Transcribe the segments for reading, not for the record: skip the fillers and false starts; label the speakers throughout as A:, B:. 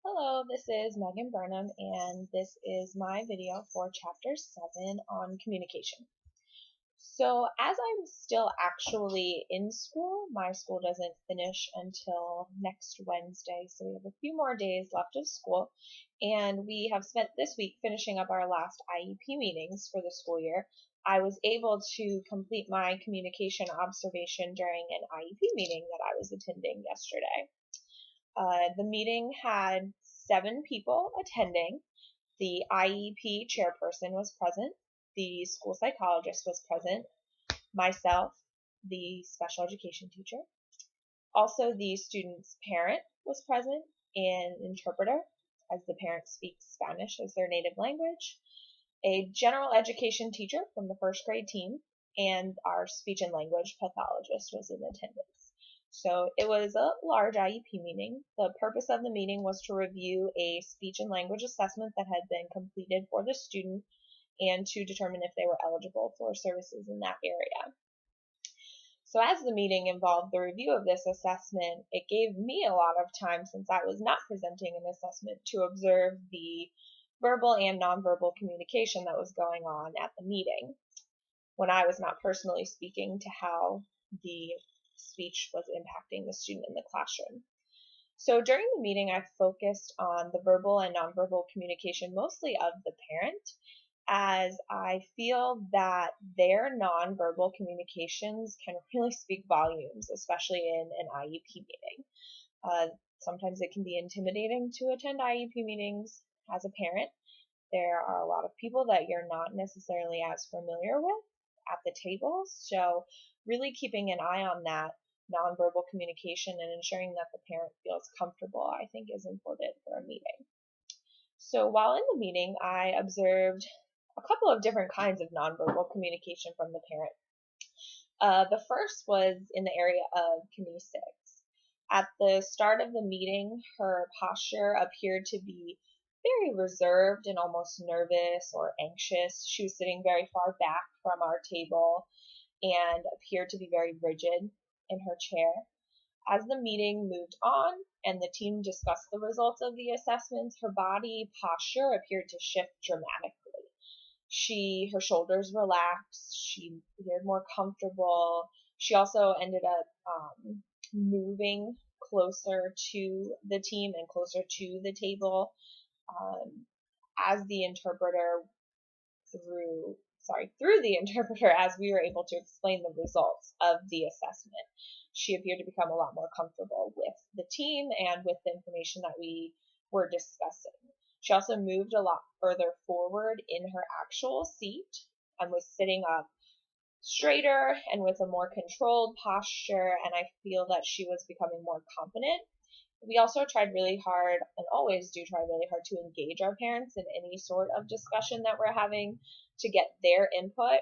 A: Hello, this is Megan Burnham, and this is my video for Chapter 7 on communication. So, as I'm still actually in school, my school doesn't finish until next Wednesday, so we have a few more days left of school, and we have spent this week finishing up our last IEP meetings for the school year. I was able to complete my communication observation during an IEP meeting that I was attending yesterday. The meeting had 7 people attending. The IEP chairperson was present. The school psychologist was present. Myself, the special education teacher. Also, the student's parent was present, an interpreter, as the parent speaks Spanish as their native language, a general education teacher from the first grade team, and our speech and language pathologist was in attendance. So it was a large IEP meeting. The purpose of the meeting was to review a speech and language assessment that had been completed for the student and to determine if they were eligible for services in that area. So as the meeting involved the review of this assessment, it gave me a lot of time, since I was not presenting an assessment, to observe the verbal and nonverbal communication that was going on at the meeting when I was not personally speaking to how the speech was impacting the student in the classroom. So during the meeting, I focused on the verbal and nonverbal communication, mostly of the parent, as I feel that their nonverbal communications can really speak volumes, especially in an IEP meeting. Sometimes it can be intimidating to attend IEP meetings as a parent. There are a lot of people that you're not necessarily as familiar with at the table, so really keeping an eye on that nonverbal communication and ensuring that the parent feels comfortable, I think, is important for a meeting. So while in the meeting, I observed a couple of different kinds of nonverbal communication from the parent. The first was in the area of kinesics. At the start of the meeting, her posture appeared to be very reserved and almost nervous or anxious. She was sitting very far back from our table and appeared to be very rigid in her chair. As the meeting moved on and the team discussed the results of the assessments, her body posture appeared to shift dramatically. Her shoulders relaxed. She appeared more comfortable. She also ended up moving closer to the team and closer to the table as the interpreter through the interpreter as we were able to explain the results of the assessment. She appeared to become a lot more comfortable with the team and with the information that we were discussing. She also moved a lot further forward in her actual seat and was sitting up straighter and with a more controlled posture, and I feel that she was becoming more confident. We also tried really hard, and always do try really hard, to engage our parents in any sort of discussion that we're having to get their input.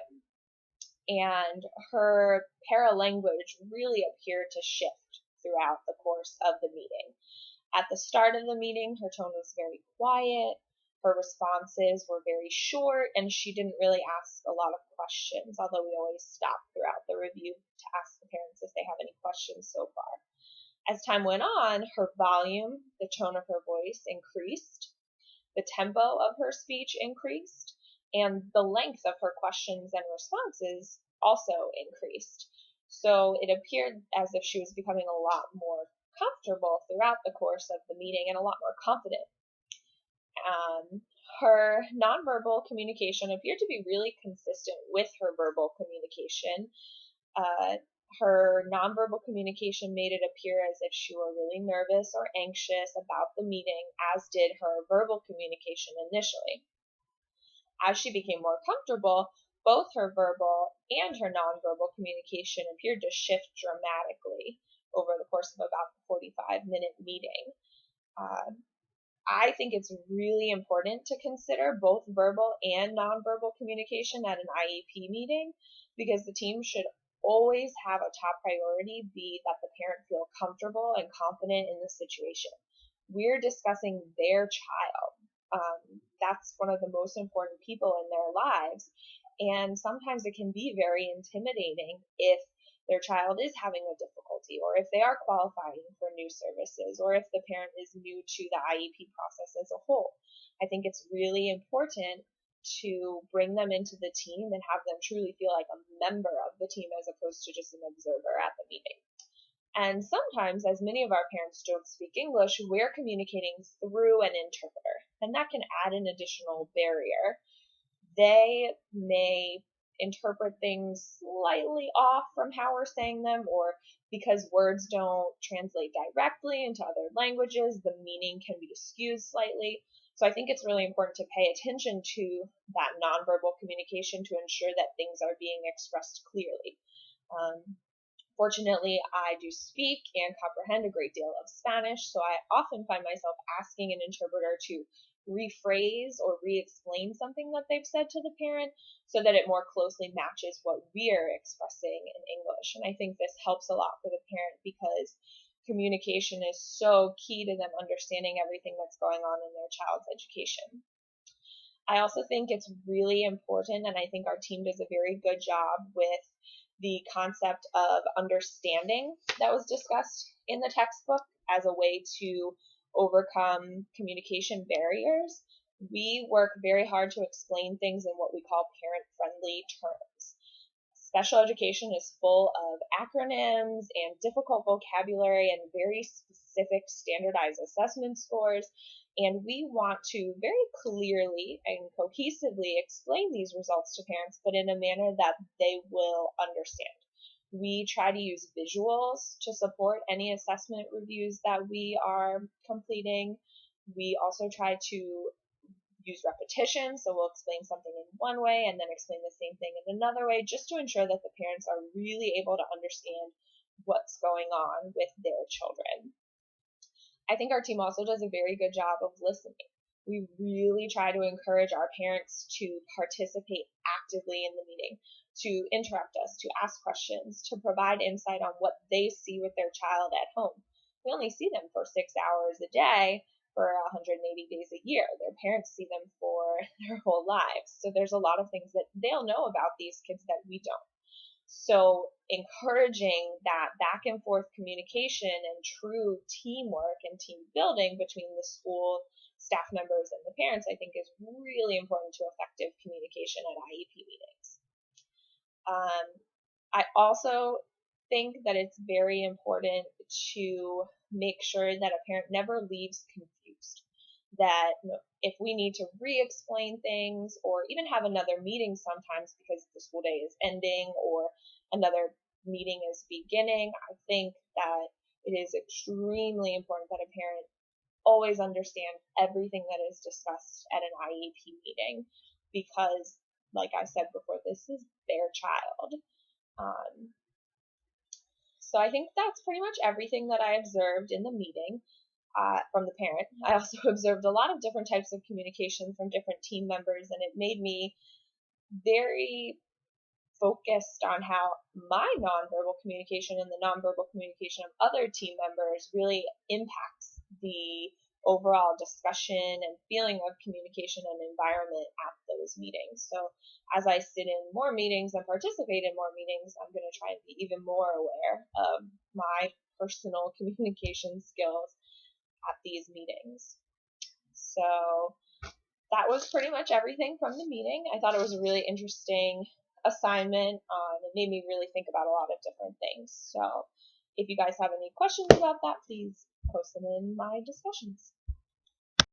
A: And her paralanguage really appeared to shift throughout the course of the meeting. At the start of the meeting, her tone was very quiet. Her responses were very short, and she didn't really ask a lot of questions, although we always stop throughout the review to ask the parents if they have any questions so far. As time went on, her volume, the tone of her voice increased, the tempo of her speech increased, and the length of her questions and responses also increased. So it appeared as if she was becoming a lot more comfortable throughout the course of the meeting and a lot more confident. Um, her nonverbal communication appeared to be really consistent with her verbal communication. Uh, her nonverbal communication made it appear as if she were really nervous or anxious about the meeting, as did her verbal communication initially. As she became more comfortable, both her verbal and her nonverbal communication appeared to shift dramatically over the course of about the 45-minute meeting. Uh, I think it's really important to consider both verbal and nonverbal communication at an IEP meeting, because the team should always have a top priority be that the parent feel comfortable and confident in the situation. We're discussing their child. That's one of the most important people in their lives. And sometimes it can be very intimidating if their child is having a difficulty, or if they are qualifying for new services, or if the parent is new to the IEP process as a whole. I think it's really important to bring them into the team and have them truly feel like a member of the team as opposed to just an observer at the meeting. And sometimes, as many of our parents don't speak English, we're communicating through an interpreter, and that can add an additional barrier. They may interpret things slightly off from how we're saying them, or because words don't translate directly into other languages, the meaning can be skewed slightly. So I think it's really important to pay attention to that nonverbal communication to ensure that things are being expressed clearly. Fortunately, I do speak and comprehend a great deal of Spanish, so I often find myself asking an interpreter to rephrase or re-explain something that they've said to the parent so that it more closely matches what we're expressing in English. And I think this helps a lot for the parent because communication is so key to them understanding everything that's going on in their child's education. I also think it's really important, and I think our team does a very good job with the concept of understanding that was discussed in the textbook as a way to overcome communication barriers. We work very hard to explain things in what we call parent-friendly terms. Special education is full of acronyms and difficult vocabulary and very specific standardized assessment scores, and we want to very clearly and cohesively explain these results to parents, but in a manner that they will understand. We try to use visuals to support any assessment reviews that we are completing. We also try to use repetition, so we'll explain something in one way and then explain the same thing in another way, just to ensure that the parents are really able to understand what's going on with their children. I think our team also does a very good job of listening. We really try to encourage our parents to participate actively in the meeting, to interrupt us, to ask questions, to provide insight on what they see with their child at home. We only see them for 6 hours a day for 180 days a year. Their parents see them for their whole lives. So there's a lot of things that they'll know about these kids that we don't. So encouraging that back and forth communication and true teamwork and team building between the school staff members and the parents, I think, is really important to effective communication at IEP meetings. I also think that it's very important to make sure that a parent never leaves confused. That if we need to re-explain things or even have another meeting sometimes because the school day is ending or another meeting is beginning, I think that it is extremely important that a parent always understand everything that is discussed at an IEP meeting because, like I said before, this is their child. So I think that's pretty much everything that I observed in the meeting from the parent. I also observed a lot of different types of communication from different team members, and it made me very focused on how my nonverbal communication and the nonverbal communication of other team members really impacts the overall discussion and feeling of communication and environment at those meetings. So as I sit in more meetings and participate in more meetings, I'm going to try and be even more aware of my personal communication skills at these meetings. So that was pretty much everything from the meeting. I thought it was a really interesting assignment. It made me really think about a lot of different things. So if you guys have any questions about that, please post them in my discussions.